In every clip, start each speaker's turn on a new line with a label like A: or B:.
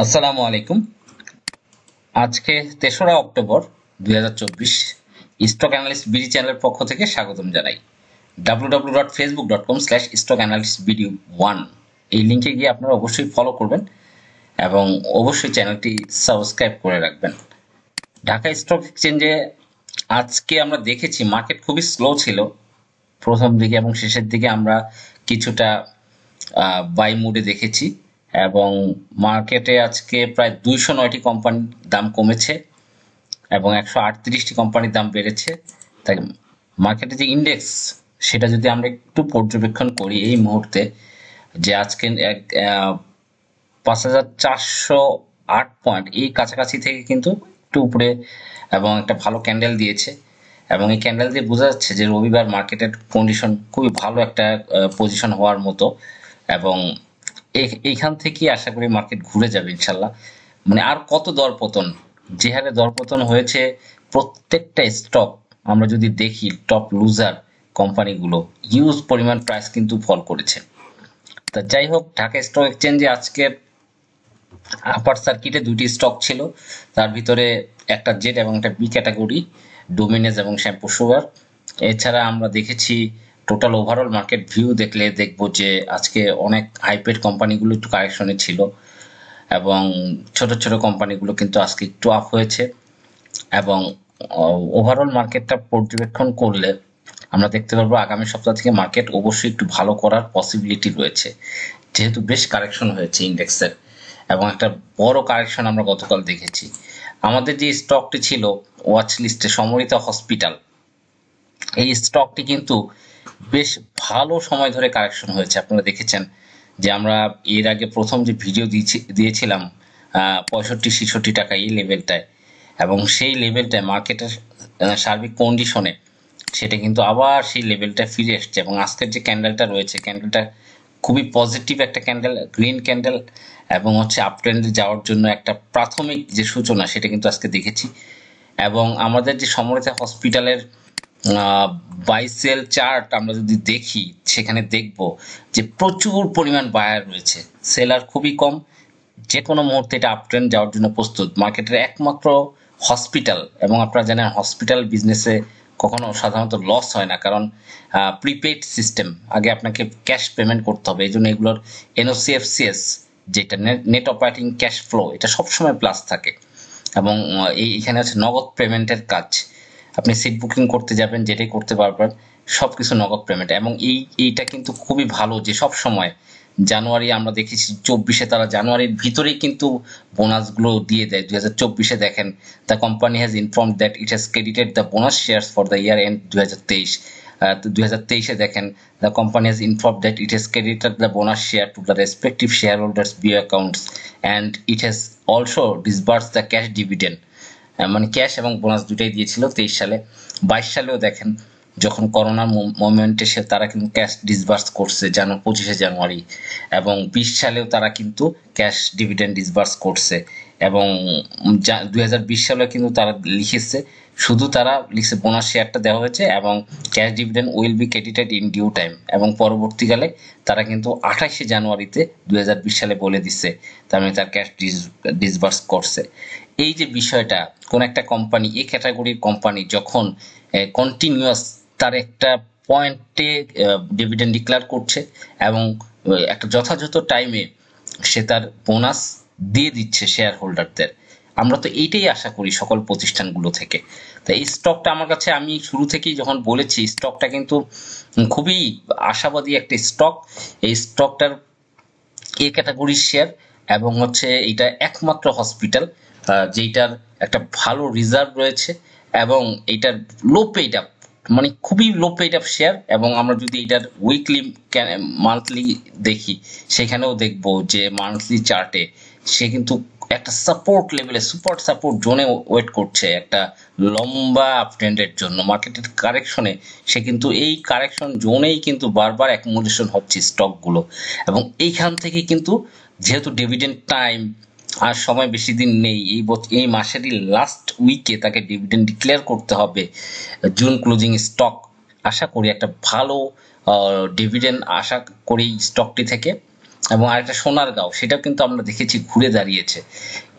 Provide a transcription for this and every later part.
A: আসসালামু আলাইকুম। আজকে ৩রা অক্টোবর ২০২৪। স্টক অ্যানালিস্ট বিডি চ্যানেলের পক্ষ থেকে স্বাগতম জানাই। www.facebook.com/stockanalyst video1 এই লিংকে গিয়ে আপনারা অবশ্যই ফলো করবেন এবং অবশ্যই চ্যানেলটি সাবস্ক্রাইব করে রাখবেন। ঢাকা স্টক এক্সচেঞ্জে আজকে আমরা দেখেছি মার্কেট খুবই স্লো ছিল প্রথম দিকে এবং শেষের দিকে আমরা কিছুটা বাই মুডে দেখেছি এবং মার্কেটে আজকে প্রায় ২০৯টি কোম্পানির দাম কমেছে এবং ১৩৮টি কোম্পানির দাম বেড়েছে। তাই মার্কেটে যে ইন্ডেক্স সেটা যদি আমরা একটু পর্যবেক্ষণ করি এই মুহূর্তে যে আজকে ৫,৪০৮ পয়েন্ট এই কাছাকাছি থেকে কিন্তু একটু উপরে এবং একটা ভালো ক্যান্ডেল দিয়েছে এবং এই ক্যান্ডেল দিয়ে বোঝা যাচ্ছে যে রবিবার মার্কেটের কন্ডিশন খুবই ভালো একটা পজিশন হওয়ার মতো এবং এইখান থেকে আশা করি মার্কেট ঘুরে যাবে ইনশাল্লাহ। মানে আর কত দরপতন, যে হারে দরপতন হয়েছে প্রত্যেকটা স্টক আমরা যদি দেখি টপ লুজার কোম্পানিগুলো হিউজ পরিমাণ প্রাইস কিন্তু ফল করেছে। তা যাই হোক, ঢাকা স্টক এক্সচেঞ্জে আজকে আপার সার্কিটে দুইটি স্টক ছিল, তার ভিতরে একটা জেড এবং একটা বি ক্যাটাগরি, ডোমিনেজ এবং শ্যাম্পু সুগার। এছাড়া আমরা দেখেছি টোটাল ওভারঅল মার্কেট ভিউ দেখলে দেখবো যে আজকে অনেক হাইপেড কোম্পানিগুলো একটু কারেকশনে ছিল এবং ছোট ছোট কোম্পানিগুলো কিন্তু আজকে একটু আপ হয়েছে এবং ওভারঅল মার্কেটটা পর্যবেক্ষণ করলে আমরা দেখতে পারবো আগামী সপ্তাহ থেকে মার্কেট অবশ্যই একটু ভালো করার পসিবিলিটি রয়েছে, যেহেতু বেশ কারেকশন হয়েছে ইন্ডেক্সের এবং একটা বড় কারেকশন আমরা গতকাল দেখেছি। আমাদের যে স্টকটি ছিল ওয়াচ লিস্টে সমরিতা হসপিটাল, এই স্টকটি কিন্তু বেশ ভালো সময় ধরে কারেকশন হয়েছে। আপনারা দেখেছেন যে আমরা এর আগে প্রথম যে ভিডিও দিয়েছিলাম ৬৫-৬৬ টাকা এই লেভেলটায় এবং সেই লেভেলটায় মার্কেটের সার্বিক কন্ডিশনে সেটা কিন্তু আবার সেই লেভেলটা ফিরে এসছে এবং আজকের যে ক্যান্ডেলটা রয়েছে ক্যান্ডেলটা খুবই পজিটিভ একটা ক্যান্ডেল, গ্রিন ক্যান্ডেল এবং হচ্ছে আপ ট্রেন্ডে যাওয়ার জন্য একটা প্রাথমিক যে সূচনা সেটা কিন্তু আজকে দেখেছি। এবং আমাদের যে সমরিতা হসপিটালের বাই সেল চার্ট আমরা যদি দেখি সেখানে দেখব যে প্রচুর পরিমাণ বায়ার রয়েছে, সেলার খুবই কম। যে কোনো মুহূর্তে এটা আপ ট্রেন্ড যাওয়ার জন্য প্রস্তুত। মার্কেটের একমাত্র হসপিটাল, এবং আপনারা জানেন হসপিটাল বিজনেসে কখনো সাধারণত লস হয় না, কারণ প্রিপেড সিস্টেম, আগে আপনাকে ক্যাশ পেমেন্ট করতে হবে, এই জন্য এগুলোর এনওসিএফসিএস যেটা নেট অপারেটিং ক্যাশ ফ্লো এটা সবসময় প্লাস থাকে এবং এইখানে হচ্ছে নগদ পেমেন্টের কাজ। আপনি সিট বুকিং করতে যাবেন, যেটাই করতে পারবেন সবকিছু নগদ পেমেন্ট এবং এইটা কিন্তু খুবই ভালো যে সব সময় জানুয়ারি আমরা দেখেছি ২৪-এ তারা জানুয়ারির ভিতরেই কিন্তু বোনাসগুলো দিয়ে দেয়। ২০২৪-এ দেখেন the company has informed that it has credited the bonus shares for the year end ২০২৩। ২০২৩-এ দেখেন the company has informed that it has credited the bonus share to the respective share holders BO accounts and it has also disburse the cash dividend. মানে cash এবং bonus দুটাই দিয়েছিল ২৩ সালে। ২২ সালেও দেখেন যখন করোনার মোমেন্টে তারা কিন্তু ক্যাশ ডিসবার্স করছে ২৫শে জানুয়ারি এবং ২০ সালেও তারা কিন্তু ক্যাশ ডিভিডেন্ড ডিসবার্স করছে এবং ২০২০ সালে কিন্তু তারা লিখেছে, শুধু তারা লিখছে বোনাস শেয়ারটা দেওয়া হয়েছে এবং cash dividend will be credited in due time এবং পরবর্তীকালে তারা কিন্তু ২৮শে জানুয়ারিতে ২০২০ সালে বলে দিচ্ছে তার মানে তার ক্যাশ ডিসবার্স করছে। এই যে বিষয়টা, কোন একটা কোম্পানি এই ক্যাটাগরির কোম্পানি যখন কন্টিনিউয়াস তার একটা পয়েন্টে ডিভিডেন্ড ডিক্লেয়ার করছে এবং একটা যথাযথ টাইমে সে তার বোনাস দিয়ে দিচ্ছে শেয়ার হোল্ডারদের, আমরা তো এইটাই আশা করি সকল প্রতিষ্ঠানগুলো থেকে। তো এই স্টকটা আমার কাছে, আমি শুরু থেকেই যখন বলেছি স্টকটা কিন্তু খুবই আশাবাদী একটা স্টক। এই স্টকটার এ ক্যাটাগরির শেয়ার এবং হচ্ছে এটা একমাত্র হসপিটাল যেটার একটা ভালো রিজার্ভ রয়েছে এবং এটার লো পেইড আপ, মানে খুবই লো পেইড আপ শেয়ার। এবং আমরা যদি এটার উইকলি মান্থলি দেখি সেখানেও দেখবো যে মান্থলি চার্টে সে কিন্তু একটা সাপোর্ট লেভেলে সুপার সাপোর্ট জোনে ওয়েট করছে একটা লম্বা আপ ট্রেন্ডের জন্য। মার্কেটের কারেকশনে সে কিন্তু এই কারেকশন জোনেই কিন্তু বারবার অ্যাকুমুলেশন হচ্ছে স্টকগুলো এবং এইখান থেকে কিন্তু যেহেতু ডিভিডেন্ড টাইম আর সময় বেশি দিন নেই, এই মাসেরই লাস্ট উইকে তাকে ডিভিডেন্ড ডিক্লেয়ার করতে হবে জুন ক্লোজিং স্টক। আশা করি একটা ভালো ডিভিডেন্ড আশা করি স্টকটি থেকে এবং আরেকটা সোনারগাঁও, সেটাও কিন্তু আমরা দেখেছি ঘুরে দাঁড়িয়েছে।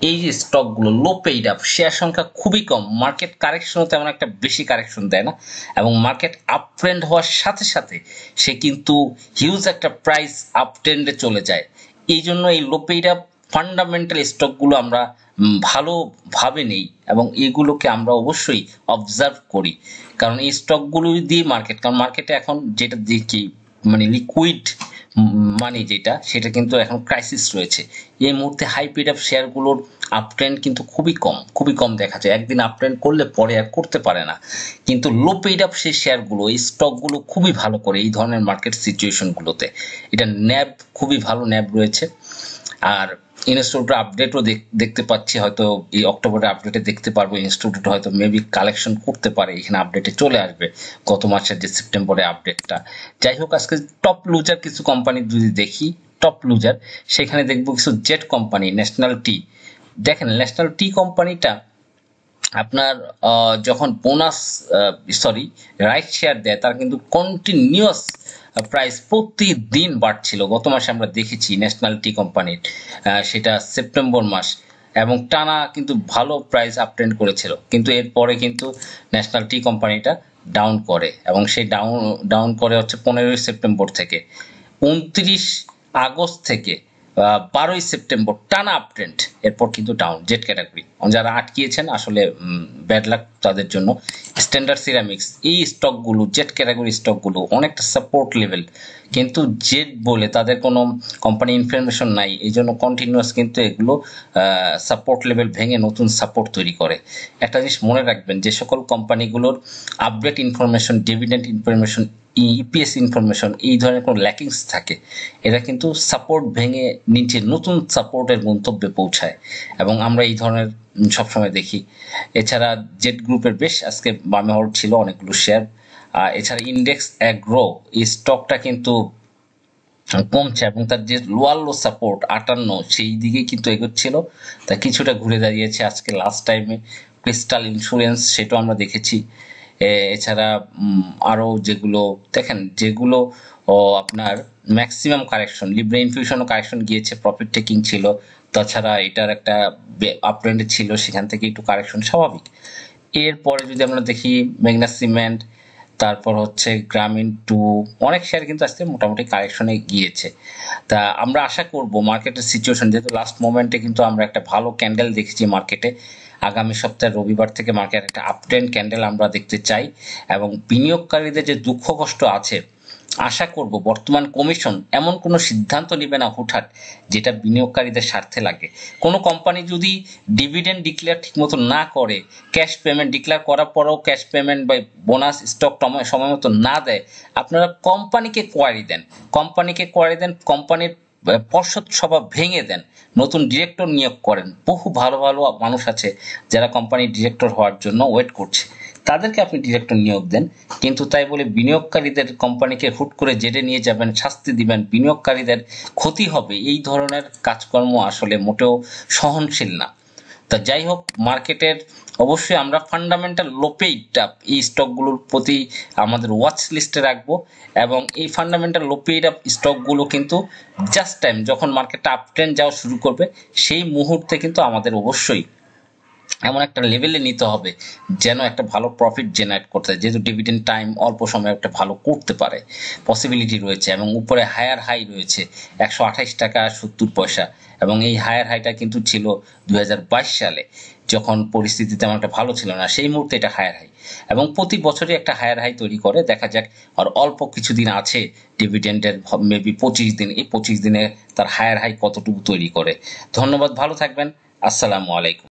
A: এই যে স্টকগুলো লো পেইড আপ, শেয়ার সংখ্যা খুবই কম, মার্কেট কারেকশনও তেমন একটা বেশি কারেকশন দেয় না, এবং মার্কেট আপ ট্রেন্ড হওয়ার সাথে সাথে সে কিন্তু হিউজ একটা প্রাইস আপ ট্রেন্ডে চলে যায়। এই জন্য এই লো পেইড আপ ফান্ডামেন্টাল স্টকগুলো আমরা ভালোভাবে নেই, এবং এগুলোকে আমরা অবশ্যই অবজার্ভ করি, কারণ এই স্টকগুলো দিয়ে কারণ মার্কেটে এখন যেটা দেখি, মানে লিকুইড মানি যেটা, সেটা কিন্তু এখন ক্রাইসিস রয়েছে। এই মুহূর্তে হাই পেড আপ শেয়ারগুলোর আপ ট্রেন্ড কিন্তু খুবই কম দেখা যায়, একদিন আপ ট্রেন্ড করলে পরে আর করতে পারে না। কিন্তু লো পেড আপ সেই শেয়ারগুলো, এই স্টকগুলো খুবই ভালো করে এই ধরনের মার্কেট সিচুয়েশনগুলোতে। এটা ন্যাব, খুবই ভালো ন্যাব রয়েছে। আর ইনস্টিটিউটের আপডেটও দেখতে পাচ্ছি, হয়তো এই অক্টোবরের আপডেটে দেখতে পারবো, ইনস্টিটিউট হয়তো মেবি কালেকশন করতে পারে, এখানে আপডেটে চলে আসবে গত মাসের যে সেপ্টেম্বরের আপডেটটা। যাই হোক, আজকে টপ লুজার কিছু কোম্পানি যদি দেখি, টপ লুজার সেখানে দেখবো কিছু জেট কোম্পানি, ন্যাশনাল টি। দেখেন ন্যাশনাল টি কোম্পানিটা আপনার যখন বোনাস, রাইট শেয়ার দেয়, তার কিন্তু কন্টিনিউয়াস প্রাইস প্রতিদিন বাড়ছিল। গত মাসে আমরা দেখেছি ন্যাশনাল টি কোম্পানির, সেটা সেপ্টেম্বর মাস, এবং টানা কিন্তু ভালো প্রাইস আপট্রেন্ড করেছিল, কিন্তু এরপরে কিন্তু ন্যাশনাল টি কোম্পানিটা ডাউন করে, এবং সেই ডাউন করে হচ্ছে 15ই সেপ্টেম্বর থেকে। 29 আগস্ট থেকে 12ই সেপ্টেম্বর টানা আপট্রেন্ড, এরপর কিন্তু ডাউন জেট ক্যাটাগরি। যারা আটকিয়েছেন আসলে ব্যাড লাক তাদের জন্য। স্ট্যান্ডার্ড সিরামিক্স, এই স্টকগুলো, জেট ক্যাটাগরি স্টকগুলো অনেকটা সাপোর্ট লেভেল, কিন্তু জেট বলে তাদের কোনো কোম্পানি ইনফরমেশন নাই, এই জন্য কন্টিনিউয়াস কিন্তু এগুলো সাপোর্ট লেভেল ভেঙে নতুন সাপোর্ট তৈরি করে। একটা জিনিস মনে রাখবেন, যে সকল কোম্পানিগুলোর update information, dividend information, EPS information এই ধরনের কোনো ল্যাকিংস থাকে, এরা কিন্তু সাপোর্ট ভেঙে নিচে নতুন সাপোর্টের গন্তব্যে পৌঁছায়, এবং আমরা এই ধরনের সবসময় দেখি। এছাড়া জেট গ্রুপের বেশ আজকে বামে হল্ড ছিল অনেকগুলো শেয়ার। এছাড়া ইন্ডেক্স অ্যাগ্রো, এই স্টকটা কিন্তু কমছে, এবং তার যে লোয়ার লো সাপোর্ট 58, সেই দিকেই কিন্তু এগোচ্ছিল, তা কিছুটা ঘুরে দাঁড়িয়েছে আজকে লাস্ট টাইমে। ক্রিস্টাল ইন্স্যুরেন্স, সেটাও আমরা দেখেছি। এছাড়া আরো যেগুলো দেখেন, যেগুলো আপনার ম্যাক্সিমাম কারেকশন, লিব্রা ইনফিউশনও কারেকশন গিয়েছে, প্রফিট টেকিং ছিল, তাছাড়া এটার একটা আপট্রেন্ডে ছিল, সেখান থেকে একটু কারেকশন স্বাভাবিক। এরপরে যদি আমরা দেখি মেঘনা সিমেন্ট, তারপর হচ্ছে গ্রামীণ টু, অনেক শেয়ার কিন্তু আজকে মোটামুটি কারেকশনে গিয়েছে। তা আমরা আশা করব মার্কেটের সিচুয়েশন, যেহেতু লাস্ট মোমেন্টে কিন্তু আমরা একটা ভালো ক্যান্ডেল দেখেছি মার্কেটে, আগামী সপ্তাহে রবিবার থেকে মার্কেট একটা আপট্রেন্ড ক্যান্ডেল আমরা দেখতে চাই, এবং বিনিয়োগকারীদের যে দুঃখ কষ্ট আছে, আশা করব বর্তমান কমিশন এমন কোনো সিদ্ধান্ত নেবে না হুটহাট যেটা বিনিয়োগকারীদের স্বার্থে লাগে। কোনো কোম্পানি যদি ডিভিডেন্ড ডিক্লেয়ার ঠিকমতো না করে, ক্যাশ পেমেন্ট ডিক্লেয়ার করার পরেও ক্যাশ পেমেন্ট বা বোনাস স্টক সময় মতো না দেয়, আপনারা কোম্পানিকে কোয়ারি দেন, কোম্পানির পর্ষদ সভা ভেঙে দেন, নতুন ডিরেক্টর নিয়োগ করেন। বহু ভালো ভালো মানুষ আছে যারা কোম্পানির ডিরেক্টর হওয়ার জন্য ওয়েট করছে, তাদেরকে আপনি ডিরেক্টর নিয়োগ দেন। কিন্তু তাই বলে বিনিয়োগকারীদের কোম্পানিকে হুট করে জেডে নিয়ে যাবেন, শাস্তি দিবেন, বিনিয়োগকারীদের ক্ষতি হবে, এই ধরনের কাজকর্ম আসলে মোটেও সহনশীল না। তা যাই হোক, মার্কেটের অবশ্যই আমরা ফান্ডামেন্টাল লোপেইটা এই স্টকগুলোর প্রতি আমাদের ওয়াচ লিস্টে রাখবো, এবং এই ফান্ডামেন্টাল লোপেইটা স্টকগুলো কিন্তু জাস্ট টাইম যখন মার্কেটটা আপ ট্রেন্ড যাওয়া শুরু করবে, সেই মুহূর্তে কিন্তু আমাদের অবশ্যই এমন একটা লেভেলে নিতে হবে যেন একটা ভালো প্রফিট জেনারেট করতে, যেহেতু ডিভিডেন্ড টাইম অল্প সময়ে একটা ভালো করতে পারে, পসিবিলিটি রয়েছে, এবং উপরে হায়ার হাই রয়েছে 128 টাকা 70 পয়সা, এবং এই হায়ার হাইটা কিন্তু ছিল 2022 সালে, যখন পরিস্থিতি তেমন একটা ভালো ছিল না, সেই মুহূর্তে এটা হায়ার হাই, এবং প্রতি বছরই একটা হায়ার হাই তৈরি করে। দেখা যাক, আর অল্প কিছুদিন আছে ডিভিডেন্ডের, মেবি 25 দিন, এই 25 দিনে তার হায়ার হাই কতটুকু তৈরি করে। ধন্যবাদ, ভালো থাকবেন, আসসালামু আলাইকুম।